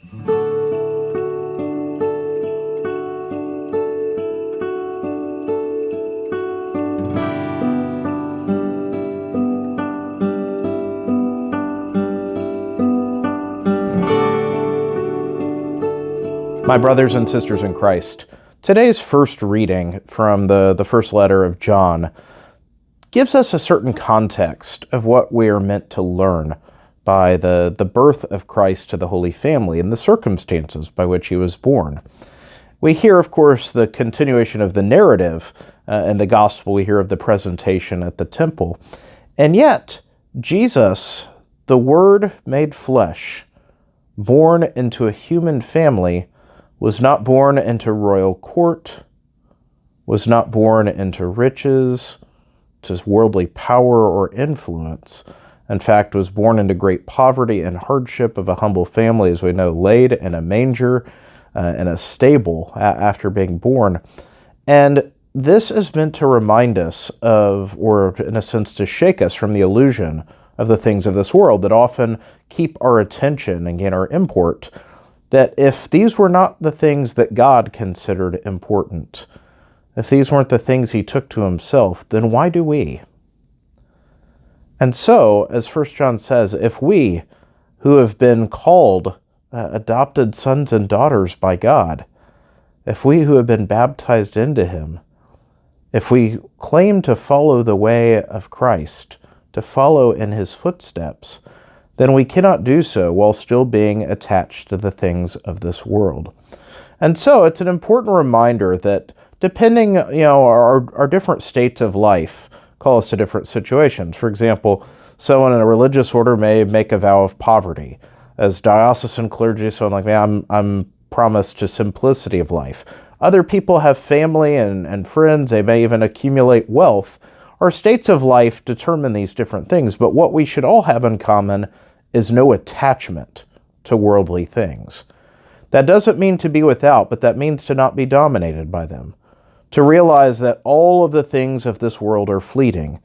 My brothers and sisters in Christ, today's first reading from the first letter of John gives us a certain context of what we are meant to learn by the birth of Christ to the Holy Family and the circumstances by which he was born. We hear, of course, the continuation of the narrative in the Gospel. We hear of the presentation at the temple. And yet, Jesus, the Word made flesh, born into a human family, was not born into royal court, was not born into riches, to worldly power or influence. In fact, was born into great poverty and hardship of a humble family, as we know, laid in a manger in a stable after being born. And this is meant to remind us of, or in a sense to shake us from the illusion of the things of this world that often keep our attention and gain our import, that if these were not the things that God considered important, if these weren't the things he took to himself, then why do we? And so, as 1 John says, if we, who have been called adopted sons and daughters by God, if we who have been baptized into him, if we claim to follow the way of Christ, to follow in his footsteps, then we cannot do so while still being attached to the things of this world. And so it's an important reminder that depending, our different states of life call us to different situations. For example, someone in a religious order may make a vow of poverty. As diocesan clergy, someone like me, I'm promised to simplicity of life. Other people have family and friends. They may even accumulate wealth. Our states of life determine these different things, but what we should all have in common is no attachment to worldly things. That doesn't mean to be without, but that means to not be dominated by them. To realize that all of the things of this world are fleeting,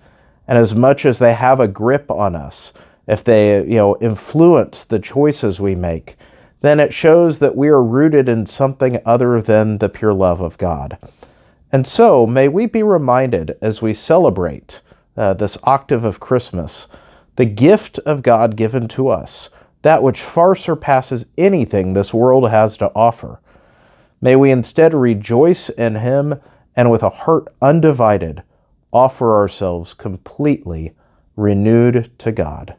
and as much as they have a grip on us, if they, influence the choices we make, then it shows that we are rooted in something other than the pure love of God. And so, may we be reminded as we celebrate this octave of Christmas, the gift of God given to us, that which far surpasses anything this world has to offer. May we instead rejoice in him and with a heart undivided, offer ourselves completely renewed to God.